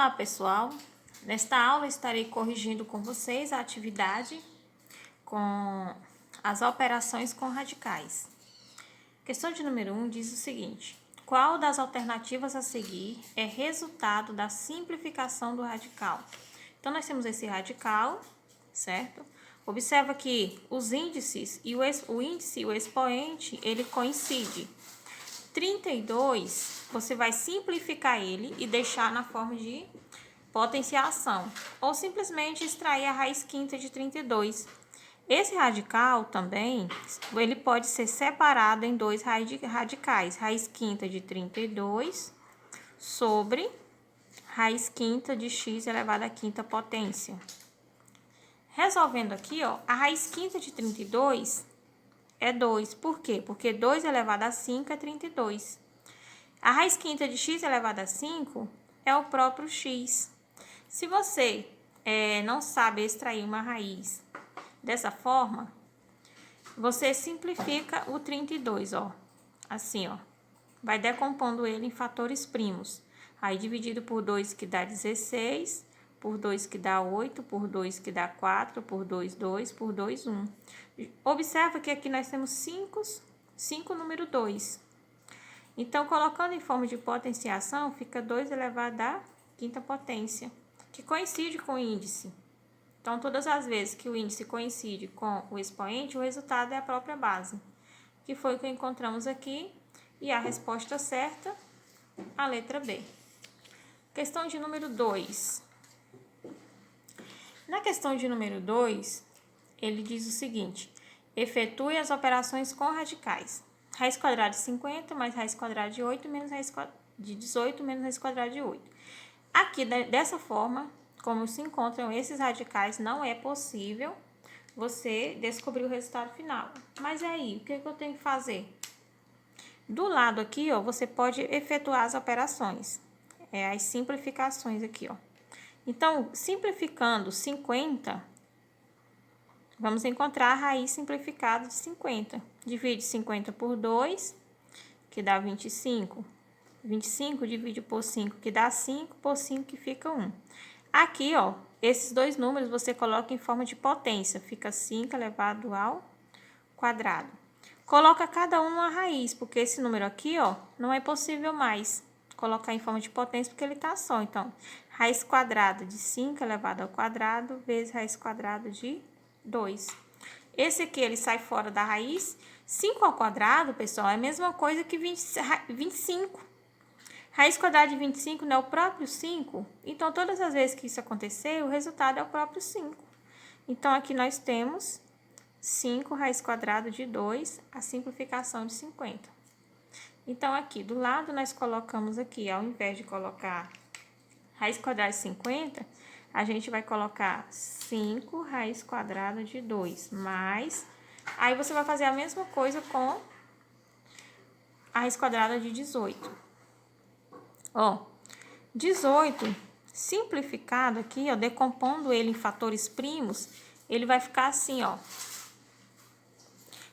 Olá, pessoal! Nesta aula estarei corrigindo com vocês a atividade com as operações com radicais. Questão de número 1 diz o seguinte: qual das alternativas a seguir é resultado da simplificação do radical? Então, nós temos esse radical, certo? Observa que os índices e o índice e o expoente, ele coincide. 32, você vai simplificar ele e deixar na forma de potenciação, ou simplesmente extrair a raiz quinta de 32. Esse radical também, ele pode ser separado em dois radicais, raiz quinta de 32 sobre raiz quinta de x elevado à quinta potência. Resolvendo aqui, ó, a raiz quinta de 32 é 2. Por quê? Porque 2 elevado a 5 é 32. A raiz quinta de x elevado a 5 é o próprio x. Se você não sabe extrair uma raiz dessa forma, você simplifica o 32, ó. Assim, ó. Vai decompondo ele em fatores primos. Aí, dividido por 2, que dá 16, por 2 que dá 8, por 2 que dá 4, por 2, 2, por 2, 1. Observa que aqui nós temos 5 número 2. Então, colocando em forma de potenciação, fica 2 elevado à quinta potência, que coincide com o índice. Então, todas as vezes que o índice coincide com o expoente, o resultado é a própria base, que foi o que encontramos aqui, e a resposta certa, a letra B. Questão de número 2. Na questão de número 2, ele diz o seguinte: efetue as operações com radicais. Raiz quadrada de 50 mais raiz quadrada de 8 menos raiz de 18 menos raiz quadrada de 8. Aqui, dessa forma, como se encontram esses radicais, não é possível você descobrir o resultado final. Mas aí, o que eu tenho que fazer? Do lado aqui, ó, você pode efetuar as operações, as simplificações aqui, ó. Então, simplificando 50, vamos encontrar a raiz simplificada de 50. Divide 50 por 2, que dá 25. 25 divide por 5, que dá 5, por 5, que fica 1. Aqui, ó, esses dois números você coloca em forma de potência. Fica 5 elevado ao quadrado. Coloca cada um numa raiz, porque esse número aqui, ó, não é possível mais colocar em forma de potência, porque ele tá só. Então, raiz quadrada de 5 elevado ao quadrado vezes raiz quadrada de 2. Esse aqui, ele sai fora da raiz. 5 ao quadrado, pessoal, é a mesma coisa que 25. Raiz quadrada de 25 não é o próprio 5? Então, todas as vezes que isso acontecer, o resultado é o próprio 5. Então, aqui nós temos 5 raiz quadrada de 2, a simplificação de 50. Então, aqui do lado, nós colocamos aqui, ao invés de colocar raiz quadrada de 50, a gente vai colocar 5 raiz quadrada de 2, mais... Aí, você vai fazer a mesma coisa com a raiz quadrada de 18. Ó, 18, simplificado aqui, ó, decompondo ele em fatores primos, ele vai ficar assim, ó.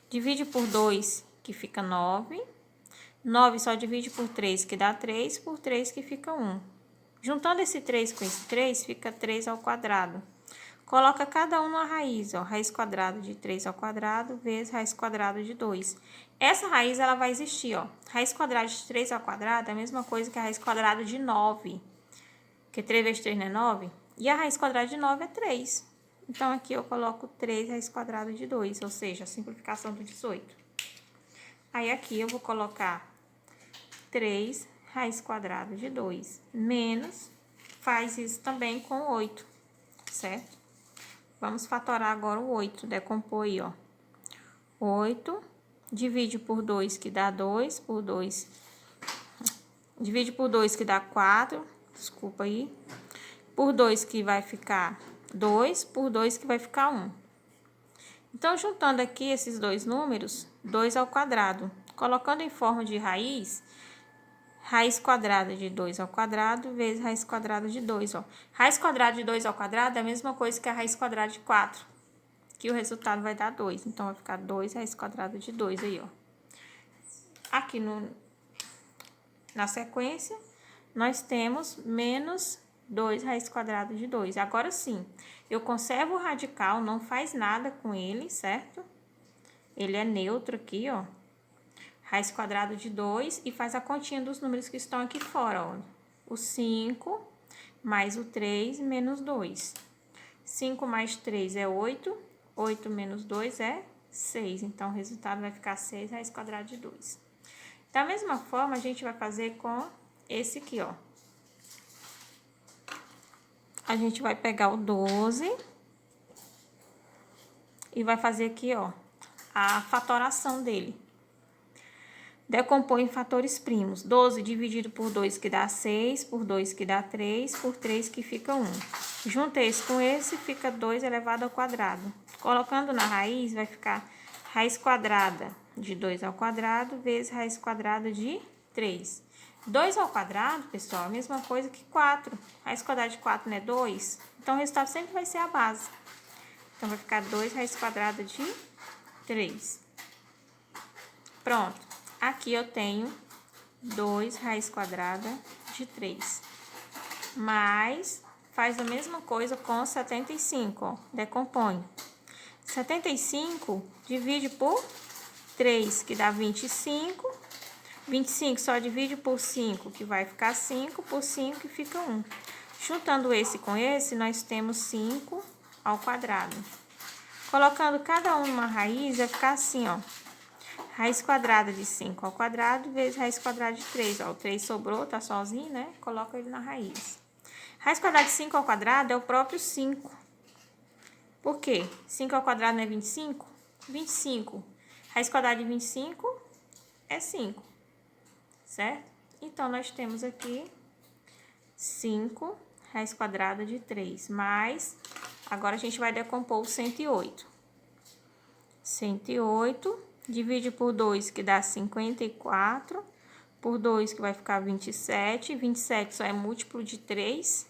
Divide por 2, que fica 9. 9 só divide por 3, que dá 3, por 3, que fica 1. Juntando esse 3 com esse 3, fica 3 ao quadrado. Coloca cada um na raiz, ó. Raiz quadrada de 3 ao quadrado vezes raiz quadrada de 2. Essa raiz, ela vai existir, ó. Raiz quadrada de 3 ao quadrado é a mesma coisa que a raiz quadrada de 9. Porque 3 vezes 3 não é 9? E a raiz quadrada de 9 é 3. Então, aqui eu coloco 3 raiz quadrada de 2, ou seja, a simplificação do 18. Aí, aqui eu vou colocar 3 raiz quadrada de 2 menos, faz isso também com 8, certo? Vamos fatorar agora o 8, decompor aí, ó. 8, divide por 2, que dá 2, por 2. Divide por 2, que dá 4, desculpa aí. Por 2, que vai ficar 2, por 2, que vai ficar 1. Então, juntando aqui esses dois números, 2 ao quadrado. Colocando em forma de raiz, raiz quadrada de 2 ao quadrado vezes raiz quadrada de 2, ó. Raiz quadrada de 2 ao quadrado é a mesma coisa que a raiz quadrada de 4, que o resultado vai dar 2. Então, vai ficar 2 raiz quadrada de 2 aí, ó. Aqui na sequência, nós temos menos 2 raiz quadrada de 2. Agora sim, eu conservo o radical, não faz nada com ele, certo? Ele é neutro aqui, ó. Raiz quadrada de 2 e faz a continha dos números que estão aqui fora, ó. O 5 mais o 3 menos 2. 5 mais 3 é 8. 8 menos 2 é 6. Então, o resultado vai ficar 6 raiz quadrada de 2. Da mesma forma, a gente vai fazer com esse aqui, ó. A gente vai pegar o 12 e vai fazer aqui, ó, a fatoração dele. Decompõe em fatores primos. 12 dividido por 2 que dá 6, por 2 que dá 3, por 3 que fica 1. Junta esse com esse, fica 2 elevado ao quadrado. Colocando na raiz, vai ficar raiz quadrada de 2 ao quadrado vezes raiz quadrada de 3. 2 ao quadrado, pessoal, é a mesma coisa que 4. Raiz quadrada de 4 não é 2? Então, o resultado sempre vai ser a base. Então, vai ficar 2 raiz quadrada de 3. Pronto. Aqui eu tenho 2 raiz quadrada de 3. Mas, faz a mesma coisa com 75, ó. Decompõe. 75 divide por 3, que dá 25. 25 só divide por 5, que vai ficar 5, por 5 que fica 1. Juntando esse com esse, nós temos 5 ao quadrado. Colocando cada um numa raiz, vai ficar assim, ó. Raiz quadrada de 5 ao quadrado vezes raiz quadrada de 3. Ó, o 3 sobrou, tá sozinho, né? Coloca ele na raiz. Raiz quadrada de 5 ao quadrado é o próprio 5. Por quê? 5 ao quadrado não é 25? 25. Raiz quadrada de 25 é 5. Certo? Então, nós temos aqui 5 raiz quadrada de 3, mais, agora a gente vai decompor o 108. 108, divide por 2, que dá 54, por 2, que vai ficar 27, 27 só é múltiplo de 3,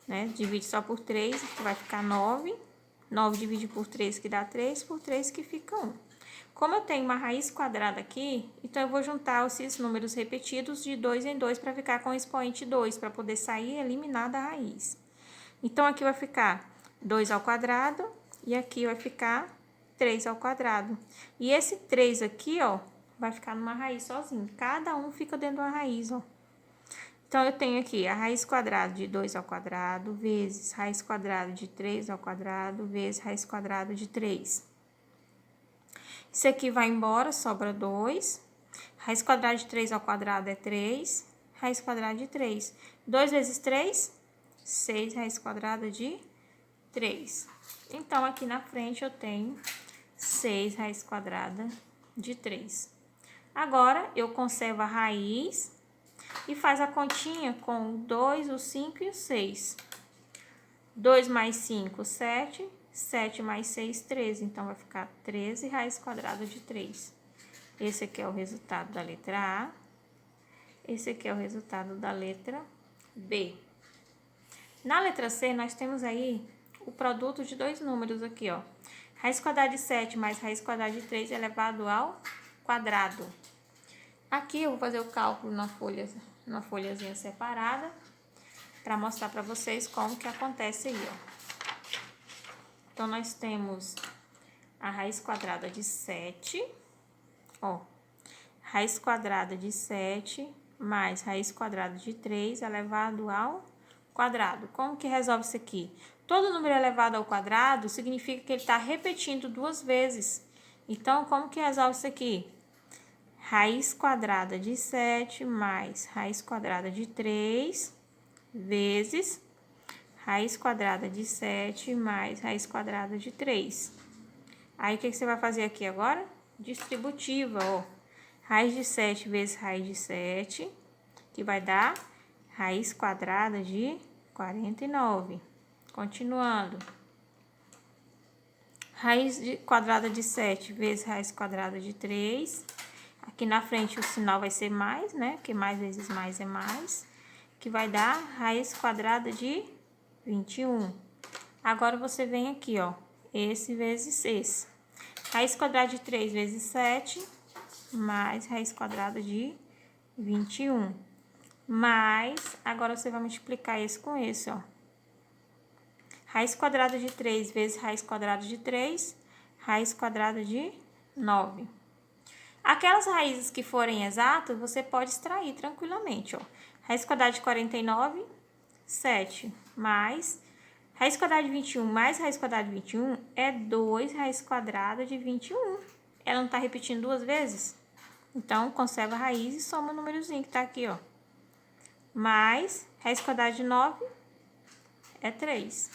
né? Divide só por 3, que vai ficar 9, 9 divide por 3, que dá 3, por 3 que fica 1. Como eu tenho uma raiz quadrada aqui, então eu vou juntar esses números repetidos de 2 em 2 para ficar com o expoente 2, para poder sair e eliminar da raiz. Então, aqui vai ficar 2 ao quadrado e aqui vai ficar 3 ao quadrado. E esse 3 aqui, ó, vai ficar numa raiz sozinho. Cada um fica dentro de uma raiz, ó. Então, eu tenho aqui a raiz quadrada de 2 ao quadrado vezes raiz quadrada de 3 ao quadrado vezes raiz quadrada de 3. Isso aqui vai embora, sobra 2. Raiz quadrada de 3 ao quadrado é 3. Raiz quadrada de 3. 2 vezes 3, 6 raiz quadrada de 3. Então, aqui na frente eu tenho 6 raiz quadrada de 3. Agora, eu conservo a raiz e faz a continha com o 2, o 5 e o 6. 2 mais 5, 7. 7 mais 6, 13. Então, vai ficar 13 raiz quadrada de 3. Esse aqui é o resultado da letra A. Esse aqui é o resultado da letra B. Na letra C, nós temos aí o produto de dois números aqui, ó. Raiz quadrada de 7 mais raiz quadrada de 3 elevado ao quadrado. Aqui eu vou fazer o cálculo numa folhazinha separada, para mostrar para vocês como que acontece aí, ó. Então, nós temos a raiz quadrada de 7, ó, raiz quadrada de 7 mais raiz quadrada de 3 elevado ao quadrado. Como que resolve isso aqui? Todo número elevado ao quadrado significa que ele está repetindo duas vezes. Então, como que resolve isso aqui? Raiz quadrada de 7 mais raiz quadrada de 3 vezes raiz quadrada de 7 mais raiz quadrada de 3. Aí, o que você vai fazer aqui agora? Distributiva, ó. Raiz de 7 vezes raiz de 7, que vai dar raiz quadrada de 49. Continuando. Quadrada de 7 vezes raiz quadrada de 3. Aqui na frente o sinal vai ser mais, né? Porque mais vezes mais é mais. Que vai dar raiz quadrada de 21. Agora, você vem aqui, ó, esse vezes esse. Raiz quadrada de 3 vezes 7, mais raiz quadrada de 21. mais, agora você vai multiplicar esse com esse, ó. Raiz quadrada de 3 vezes raiz quadrada de 3, raiz quadrada de 9. Aquelas raízes que forem exatas, você pode extrair tranquilamente, ó. Raiz quadrada de 49, 7, mais raiz quadrada de 21 mais raiz quadrada de 21 é 2 raiz quadrada de 21. Ela não tá repetindo duas vezes? Então, conserva a raiz e soma o númerozinho que tá aqui, ó. Mais raiz quadrada de 9 é 3.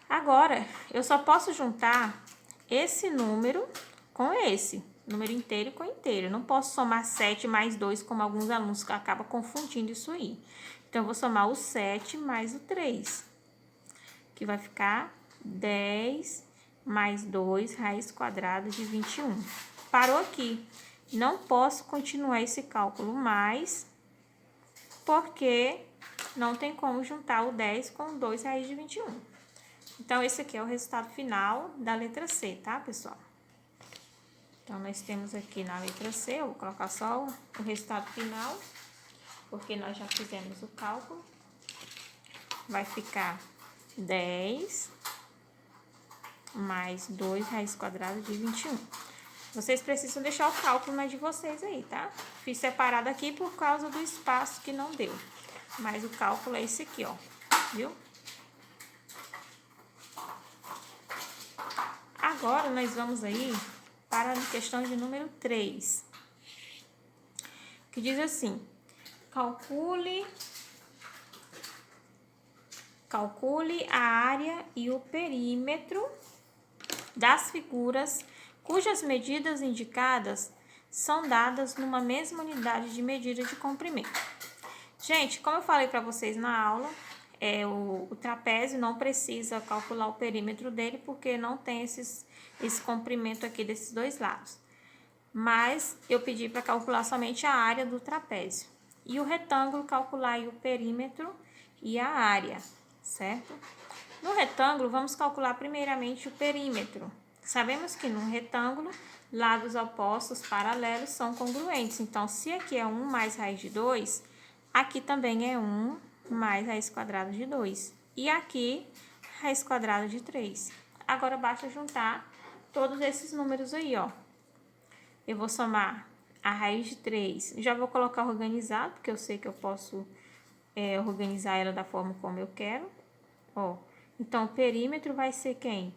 Agora, eu só posso juntar esse número com esse, número inteiro com inteiro. Eu não posso somar 7 mais 2, como alguns alunos acabam confundindo isso aí. Então, eu vou somar o 7 mais o 3, que vai ficar 10 mais 2 raiz quadrada de 21. Parou aqui. Não posso continuar esse cálculo mais, porque não tem como juntar o 10 com 2 raiz de 21. Então, esse aqui é o resultado final da letra C, tá, pessoal? Então, nós temos aqui na letra C, eu vou colocar só o resultado final, porque nós já fizemos o cálculo. Vai ficar 10 mais 2 raiz quadrada de 21. Vocês precisam deixar o cálculo na de vocês aí, tá? Fiz separado aqui por causa do espaço que não deu. Mas o cálculo é esse aqui, ó, viu? Agora, nós vamos aí para a questão de número 3, que diz assim: calcule a área e o perímetro das figuras cujas medidas indicadas são dadas numa mesma unidade de medida de comprimento. Gente, como eu falei para vocês na aula, o trapézio não precisa calcular o perímetro dele, porque não tem esse comprimento aqui desses dois lados. Mas eu pedi para calcular somente a área do trapézio. E o retângulo, calcular aí o perímetro e a área, certo? No retângulo, vamos calcular primeiramente o perímetro. Sabemos que no retângulo, lados opostos paralelos são congruentes. Então, se aqui é 1 mais raiz de 2, aqui também é 1 mais raiz quadrada de 2. E aqui, raiz quadrada de 3. Agora, basta juntar todos esses números aí, ó. Eu vou somar a raiz de 3. Já vou colocar organizado, porque eu sei que eu posso organizar ela da forma como eu quero. Ó, então, o perímetro vai ser quem?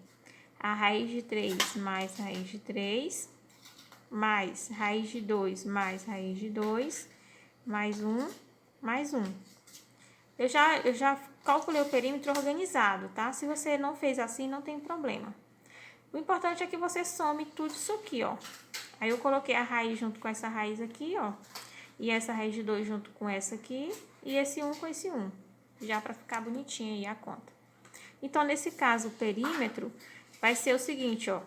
A raiz de 3 mais raiz de 3, mais raiz de 2 mais raiz de 2, mais 1, mais 1. Eu já calculei o perímetro organizado, tá? Se você não fez assim, não tem problema. O importante é que você some tudo isso aqui, ó. Aí eu coloquei a raiz junto com essa raiz aqui, ó. E essa raiz de 2 junto com essa aqui. E esse 1 com esse 1. Já pra ficar bonitinho aí a conta. Então, nesse caso, o perímetro vai ser o seguinte, ó.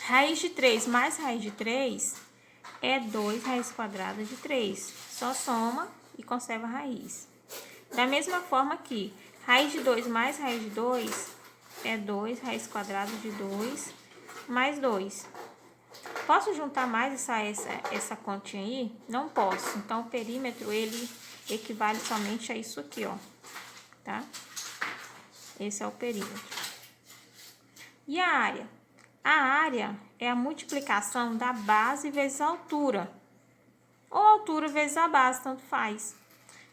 Raiz de 3 mais raiz de 3 é 2 raiz quadrada de 3. Só soma e conserva a raiz. Da mesma forma aqui, raiz de 2 mais raiz de 2 é 2 raiz quadrada de 2 mais 2. Posso juntar mais essa continha aí? Não posso. Então, o perímetro, ele equivale somente a isso aqui, ó. Tá? Esse é o perímetro. E a área? A área é a multiplicação da base vezes a altura. Ou a altura vezes a base, tanto faz.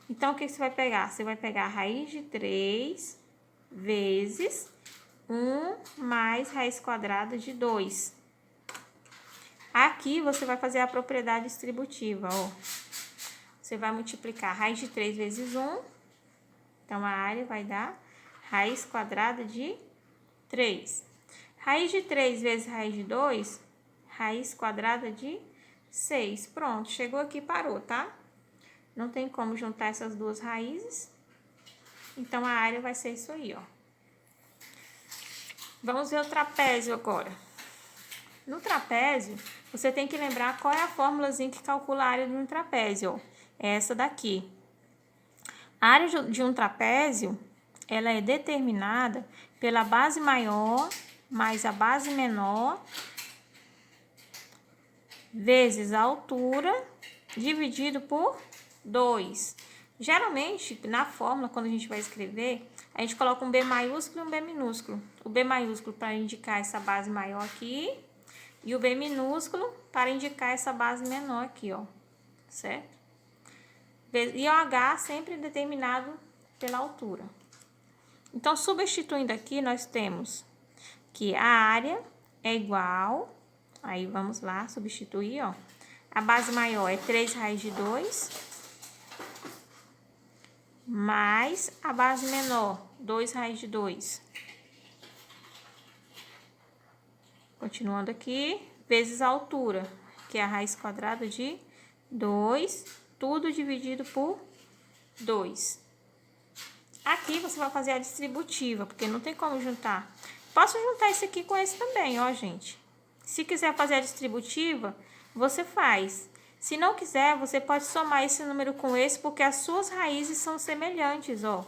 Então, o que você vai pegar? Você vai pegar a raiz de 3 vezes 1 mais raiz quadrada de 2. Aqui, você vai fazer a propriedade distributiva, ó. Você vai multiplicar raiz de 3 vezes 1. Então, a área vai dar raiz quadrada de 3. Raiz de 3 vezes raiz de 2, raiz quadrada de 6. Pronto, chegou aqui e parou, tá? Não tem como juntar essas duas raízes. Então, a área vai ser isso aí, ó. Vamos ver o trapézio agora. No trapézio, você tem que lembrar qual é a formulazinha que calcula a área de um trapézio, ó. É essa daqui. A área de um trapézio, ela é determinada pela base maior mais a base menor vezes a altura dividido por 2. Geralmente, na fórmula, quando a gente vai escrever, a gente coloca um B maiúsculo e um B minúsculo. O B maiúsculo para indicar essa base maior aqui e o B minúsculo para indicar essa base menor aqui, ó, certo? E o H sempre determinado pela altura. Então, substituindo aqui, nós temos que a área é igual, aí vamos lá, substituir, ó. A base maior é 3 raiz de 2, mais a base menor, 2 raiz de 2. Continuando aqui, vezes a altura, que é a raiz quadrada de 2, tudo dividido por 2. Aqui você vai fazer a distributiva, porque não tem como juntar. Posso juntar esse aqui com esse também, ó, gente. Se quiser fazer a distributiva, você faz. Se não quiser, você pode somar esse número com esse, porque as suas raízes são semelhantes, ó.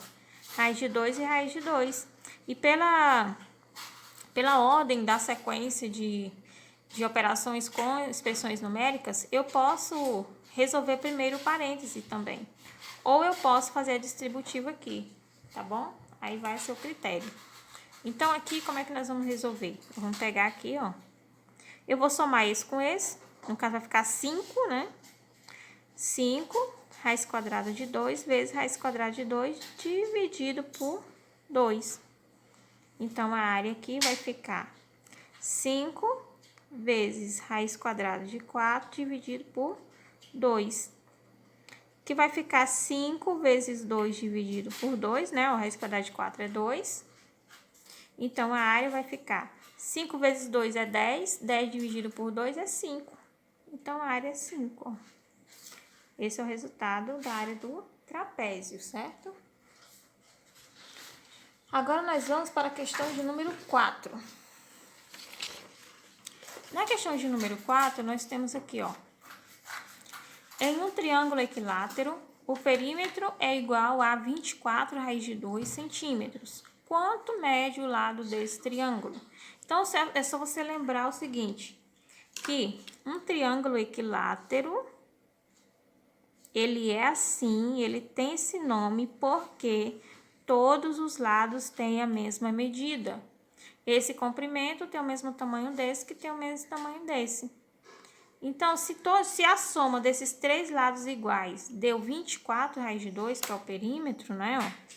Raiz de 2 e raiz de 2. E pela ordem da sequência de operações com expressões numéricas, eu posso resolver primeiro o parêntese também. Ou eu posso fazer a distributiva aqui, tá bom? Aí vai a seu critério. Então, aqui, como é que nós vamos resolver? Vamos pegar aqui, ó. Eu vou somar esse com esse. No caso, vai ficar 5, né? 5 raiz quadrada de 2 vezes raiz quadrada de 2 dividido por 2. Então, a área aqui vai ficar 5 vezes raiz quadrada de 4 dividido por 2. Que vai ficar 5 vezes 2 dividido por 2, né? A raiz quadrada de 4 é 2. Então, a área vai ficar 5 vezes 2 é 10, 10 dividido por 2 é 5. Então, a área é 5, ó. Esse é o resultado da área do trapézio, certo? Agora, nós vamos para a questão de número 4. Na questão de número 4, nós temos aqui, ó. Em um triângulo equilátero, o perímetro é igual a 24 raiz de 2 centímetros. Quanto mede o lado desse triângulo? Então, é só você lembrar o seguinte, que um triângulo equilátero, ele é assim, ele tem esse nome porque todos os lados têm a mesma medida. Esse comprimento tem o mesmo tamanho desse, que tem o mesmo tamanho desse. Então, se a soma desses três lados iguais deu 24 raiz de 2, que é o perímetro, né, ó?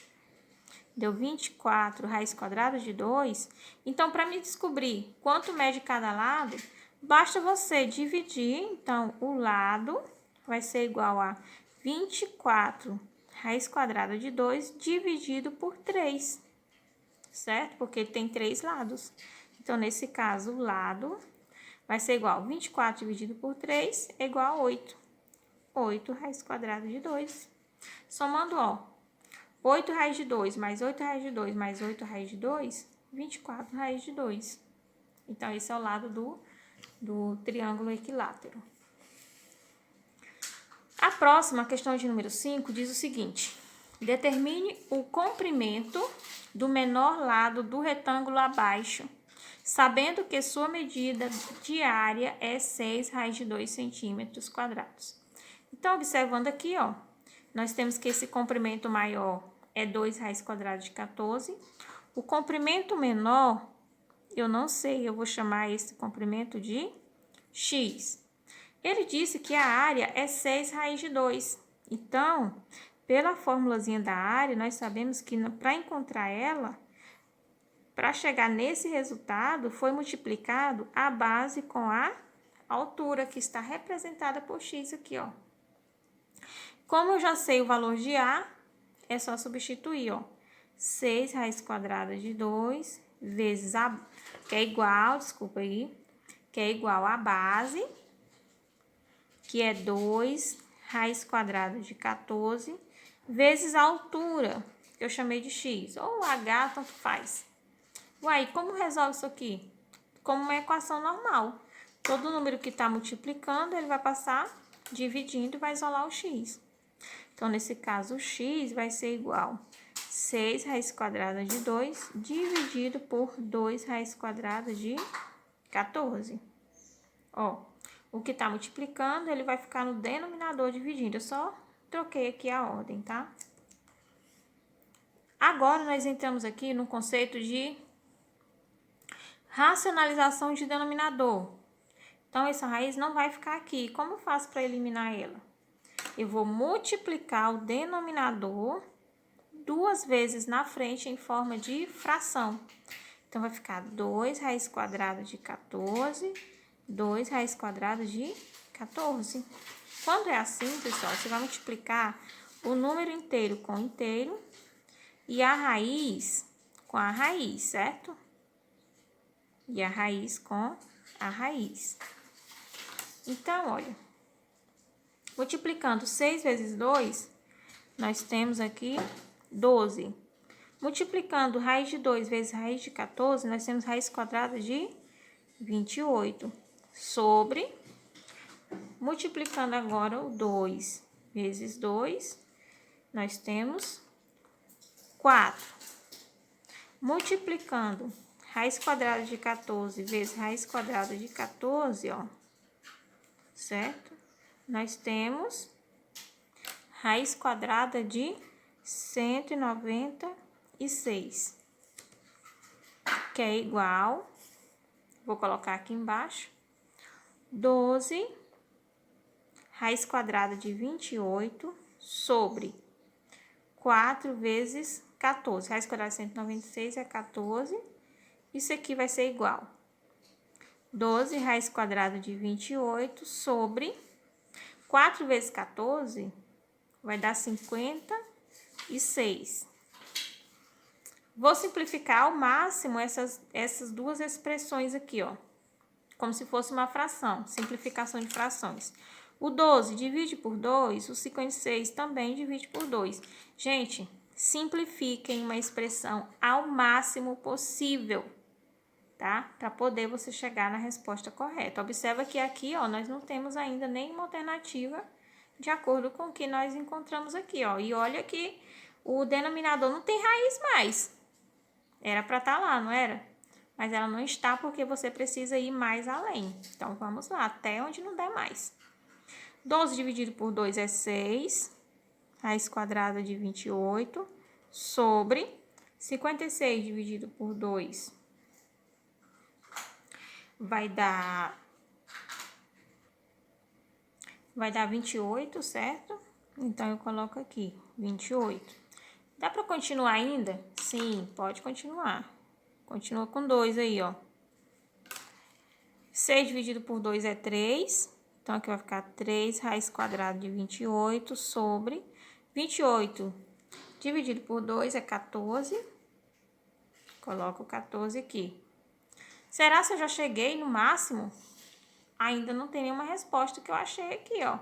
Deu 24 raiz quadrada de 2. Então, para me descobrir quanto mede cada lado, basta você dividir. Então, o lado vai ser igual a 24 raiz quadrada de 2 dividido por 3, certo? Porque ele tem 3 lados. Então, nesse caso, o lado vai ser igual a 24 dividido por 3 é igual a 8. 8 raiz quadrada de 2. Somando, ó. 8 raiz de 2 mais 8 raiz de 2 mais 8 raiz de 2, 24 raiz de 2. Então, esse é o lado do triângulo equilátero. A próxima, questão de número 5, diz o seguinte. Determine o comprimento do menor lado do retângulo abaixo, sabendo que sua medida de área é 6 raiz de 2 centímetros quadrados. Então, observando aqui, ó, nós temos que esse comprimento maior é 2 raiz quadrada de 14. O comprimento menor, eu não sei, eu vou chamar esse comprimento de x. Ele disse que a área é 6 raiz de 2. Então, pela formulazinha da área, nós sabemos que para encontrar ela, para chegar nesse resultado, foi multiplicado a base com a altura, que está representada por x aqui, ó. Como eu já sei o valor de A, é só substituir, ó. 6 raiz quadrada de 2 vezes a... que é igual, desculpa aí, que é igual a base, que é 2 raiz quadrada de 14, vezes a altura, que eu chamei de x, ou h, tanto faz. Uai, como resolve isso aqui? Como uma equação normal. Todo número que está multiplicando, ele vai passar dividindo e vai isolar o x. Então, nesse caso, o x vai ser igual a 6 raiz quadrada de 2 dividido por 2 raiz quadrada de 14. Ó, o que está multiplicando, ele vai ficar no denominador dividindo. Eu só troquei aqui a ordem, tá? Agora, nós entramos aqui no conceito de racionalização de denominador. Então, essa raiz não vai ficar aqui. Como eu faço para eliminar ela? Eu vou multiplicar o denominador 2 vezes na frente em forma de fração. Então, vai ficar 2 raiz quadrada de 14, 2 raiz quadrada de 14. Quando é assim, pessoal, você vai multiplicar o número inteiro com o inteiro e a raiz com a raiz, certo? E a raiz com a raiz. Então, olha, multiplicando 6 vezes 2, nós temos aqui 12. Multiplicando raiz de 2 vezes raiz de 14, nós temos raiz quadrada de 28. Sobre, multiplicando agora o 2 vezes 2, nós temos 4. Multiplicando raiz quadrada de 14 vezes raiz quadrada de 14, ó, certo? Nós temos raiz quadrada de 196, que é igual, vou colocar aqui embaixo, 12 raiz quadrada de 28 sobre 4 vezes 14. Raiz quadrada de 196 é 14. Isso aqui vai ser igual 12 raiz quadrada de 28 sobre 4 vezes 14 vai dar 56. Vou simplificar ao máximo essas duas expressões aqui, ó. Como se fosse uma fração, simplificação de frações. O 12 divide por 2, o 56 também divide por 2. Gente, simplifiquem uma expressão ao máximo possível, tá? Para poder você chegar na resposta correta. Observa que aqui, ó, nós não temos ainda nenhuma alternativa de acordo com o que nós encontramos aqui, ó. E olha que o denominador não tem raiz mais. Era para estar lá, não era? Mas ela não está porque você precisa ir mais além. Então, vamos lá, até onde não der mais. 12 dividido por 2 é 6. Raiz quadrada de 28 sobre 56 dividido por 2 vai dar 28, certo? Então, eu coloco aqui 28. Dá para continuar ainda? Sim, pode continuar. Continua com 2 aí, ó. 6 dividido por 2 é 3. Então, aqui vai ficar 3 raiz quadrada de 28 sobre 28 dividido por 2 é 14. Coloco 14 aqui. Será que eu já cheguei no máximo? Ainda não tem nenhuma resposta que eu achei aqui, ó.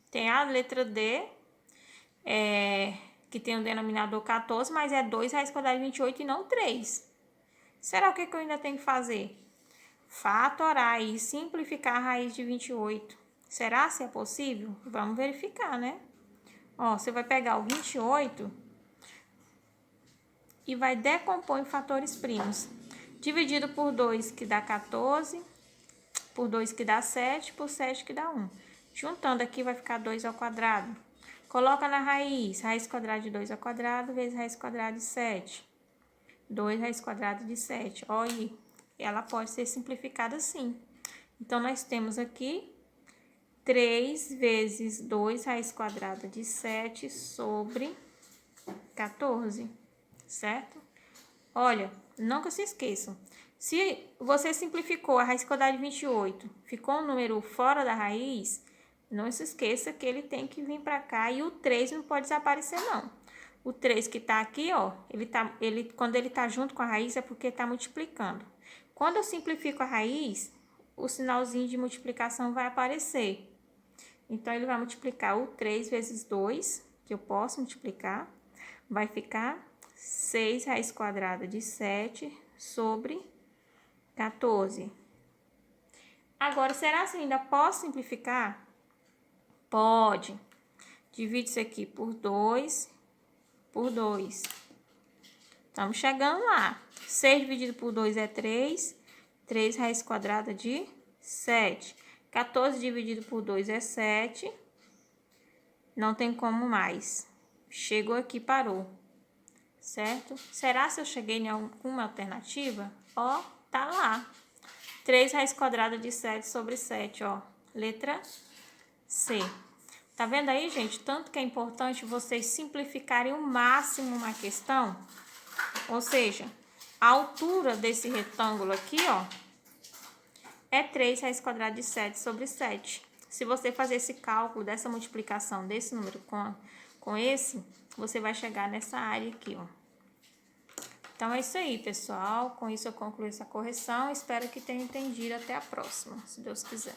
Tem a letra D, que tem o denominador 14, mas é 2 raiz quadrada de 28 e não 3. Será o que eu ainda tenho que fazer? Fatorar e simplificar a raiz de 28. Será se é possível? Vamos verificar, né? Ó, você vai pegar o 28 e vai decompor em fatores primos. Dividido por 2, que dá 14, por 2 que dá 7, por 7 que dá 1. Juntando aqui vai ficar 2 ao quadrado. Coloca na raiz, raiz quadrada de 2 ao quadrado vezes raiz quadrada de 7. 2 raiz quadrada de 7. Olha, ela pode ser simplificada assim. Então, nós temos aqui 3 vezes 2 raiz quadrada de 7 sobre 14, certo? Olha, nunca se esqueçam. Se você simplificou a raiz quadrada de 28, ficou um número fora da raiz, não se esqueça que ele tem que vir para cá e o 3 não pode desaparecer, não. O 3 que tá aqui, ó, quando ele tá junto com a raiz é porque tá multiplicando. Quando eu simplifico a raiz, o sinalzinho de multiplicação vai aparecer. Então, ele vai multiplicar o 3 vezes 2, que eu posso multiplicar, vai ficar 6 raiz quadrada de 7 sobre 14. Agora, será que eu ainda posso simplificar? Pode. Divide isso aqui por 2, por 2. Estamos chegando lá. 6 dividido por 2 é 3. 3 raiz quadrada de 7. 14 dividido por 2 é 7. Não tem como mais. Chegou aqui, parou. Certo? Será se eu cheguei em alguma alternativa? Ó, tá lá. 3 raiz quadrada de 7 sobre 7, ó. Letra C. Tá vendo aí, gente? Tanto que é importante vocês simplificarem o máximo uma questão. Ou seja, a altura desse retângulo aqui, ó, é 3 raiz quadrada de 7 sobre 7. Se você fazer esse cálculo dessa multiplicação desse número com esse, você vai chegar nessa área aqui, ó. Então, é isso aí, pessoal. Com isso, eu concluo essa correção. Espero que tenham entendido. Até a próxima, se Deus quiser.